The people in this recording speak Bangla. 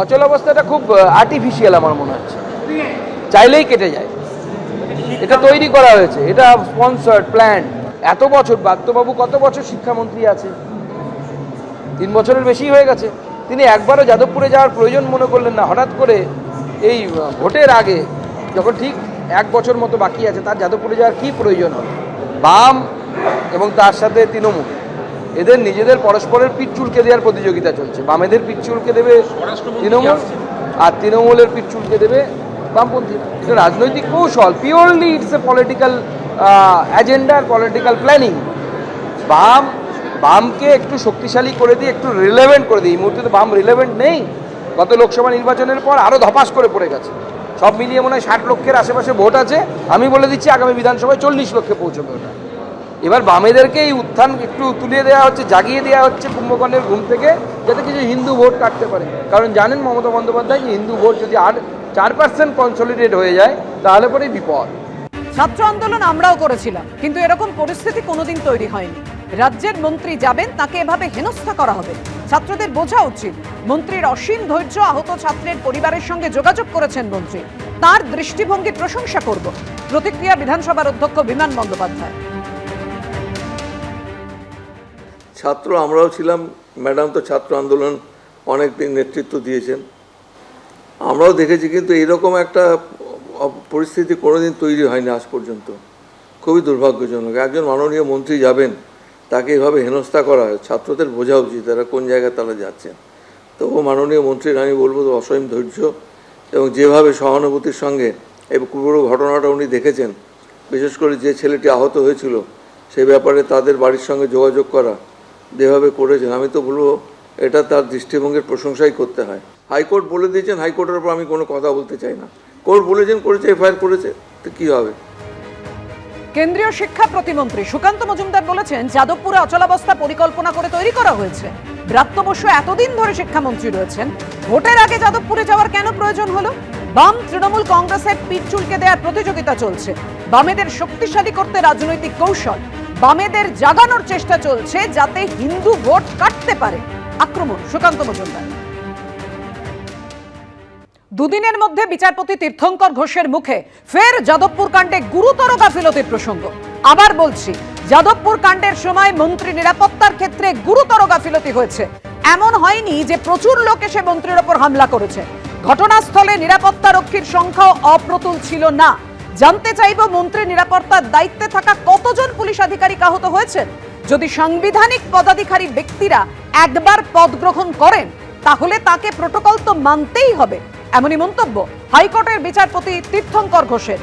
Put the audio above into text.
অচলাবস্থাটা খুব আর্টিফিশিয়াল আমার মনে হচ্ছে, চাইলেই কেটে যায়। এটা তৈরি করা হয়েছে, এটা স্পন্সর্ড, প্ল্যান। এত বছর ব্রাত্যবাবু কত বছর শিক্ষামন্ত্রী আছে? 3 বছরের বেশি হয়ে গেছে। তিনি একবারও যাদবপুরে যাওয়ার প্রয়োজন মনে করলেন না। হঠাৎ করে এই ভোটের আগে, যখন ঠিক 1 বছর মতো বাকি আছে, তার যাদবপুরে যাওয়ার কী প্রয়োজন হল? বাম এবং তার সাথে তৃণমূল, এদের নিজেদের পরস্পরের পিঠ চুলকে দেওয়ার প্রতিযোগিতা চলছে। বামেদের পিঠ চুলকে দেবে তৃণমূল, আর তৃণমূলের পিঠ চুলকে দেবে বামপন্থী। এটা রাজনৈতিক কৌশল, purely it's a political agenda, political planning. বামকে একটু শক্তিশালী করে দিয়ে, একটু রিলেভেন্ট করে দিই। এই মুহূর্তে তো বাম রিলেভেন্ট নেই। গত লোকসভা নির্বাচনের পর আরও ধপাস করে পড়ে গেছে। সব মিলিয়ে মনে হয় 60 লক্ষের আশেপাশে ভোট আছে। আমি বলে দিচ্ছি আগামী বিধানসভায় 40 লক্ষে পৌঁছবে ওটা। এবার বামেদেরকে এই উত্থান একটু তুলিয়ে দেওয়া হচ্ছে, জাগিয়ে দেওয়া হচ্ছে কুম্ভকর্ণের ঘুম থেকে, যাতে কিছু হিন্দু ভোট কাটতে পারে। কারণ জানেন মমতা বন্দ্যোপাধ্যায় যে হিন্দু ভোট যদি আর 4% কনসলিডেট হয়ে যায়, তাহলে পরেই বিপদ। ছাত্র আন্দোলন আমরাও করেছিলাম, কিন্তু এরকম পরিস্থিতি কোনোদিন তৈরি হয়নি। রাজ্যের মন্ত্রী যাবেন, তাকে এভাবে হেনস্থা করা হবে। ছাত্রদের বোঝা উচিত, মন্ত্রীর অসীম ধৈর্য, আহত ছাত্রের পরিবারের সঙ্গে যোগাযোগ করেছেন মন্ত্রী, তার দৃষ্টিভঙ্গি প্রশংসা করব। প্রতিক্রিয়া বিধানসভার অধ্যক্ষ বিমান বন্দ্যোপাধ্যায়। ছাত্র আমরাও ছিলাম, ম্যাডাম তো ছাত্র আন্দোলন অনেক দিন নেতৃত্ব দিয়েছেন, আমরাও দেখেছি। কিন্তু এরকম একটা পরিস্থিতি কোনোদিন তৈরি হয়নি আজ পর্যন্ত। খুবই দুর্ভাগ্যজনক। একজন মাননীয় মন্ত্রী যাবেন, তাকে এভাবে হেনস্থা করা হয়। ছাত্রদের বোঝা উচিত তারা কোন জায়গায় তারা যাচ্ছেন। তবু মাননীয় মন্ত্রীর আমি বলবো তো অসীম ধৈর্য, এবং যেভাবে সহানুভূতির সঙ্গে এই পুরো ঘটনাটা উনি দেখেছেন, বিশেষ করে যে ছেলেটি আহত হয়েছিল সেই ব্যাপারে তাদের বাড়ির সঙ্গে যোগাযোগ করা, যেভাবে করেছেন, আমি তো বলবো এটা তার দৃষ্টিভঙ্গির প্রশংসাই করতে হয়। হাইকোর্ট বলে দিয়েছেন, হাইকোর্টের উপর আমি কোনো কথা বলতে চাই না। কোর্ট বলেছেন, করেছে, এফআইআর করেছে, তো কী হবে? কেন্দ্রীয় শিক্ষা প্রতিমন্ত্রী সুকান্ত মজুমদার বলেছেন, যাদবপুরে অচলাবস্থা পরিকল্পনা করে তৈরি করা হয়েছে। ব্রাত্য বসু এতদিন ধরে শিক্ষামন্ত্রী রয়েছেন, ভোটের আগে যাদবপুরে যাওয়ার কেন প্রয়োজন হলো? বাম তৃণমূল কংগ্রেসের পিঠ চুলকে দেওয়ার প্রতিযোগিতা চলছে। বামেদের শক্তিশালী করতে রাজনৈতিক কৌশল, বামেদের জাগানোর চেষ্টা চলছে যাতে হিন্দু ভোট কাটতে পারে। আক্রমণ সুকান্ত মজুমদার। দুদিনের মধ্যে বিচারপতি তীর্থঙ্কর ঘোষের মুখে ফের যাদবপুর কাণ্ডে গুরুতর গাফিলতির প্রসঙ্গ। আবার বলছি, যাদবপুর কাণ্ডের সময় মন্ত্রী নিরাপত্তার ক্ষেত্রে গুরুতর গাফিলতি হয়েছে। এমন হয়নি যে প্রচুর লোক এসে মন্ত্রীর ওপর হামলা করেছে। ঘটনাস্থলে নিরাপত্তা রক্ষীর সংখ্যাও অপ্রতুল ছিল না। জানতে চাইব, মন্ত্রী নিরাপত্তার দায়িত্বে থাকা কতজন পুলিশ আধিকারিক আহত হয়েছেন? যদি সাংবিধানিক পদাধিকারী ব্যক্তিরা একবার পদ গ্রহণ করেন, তাহলে তাকে প্রোটোকল তো মানতেই হবে। এমনই মন্তব্য হাইকোর্টের বিচারপতি তীর্থঙ্কর ঘোষের।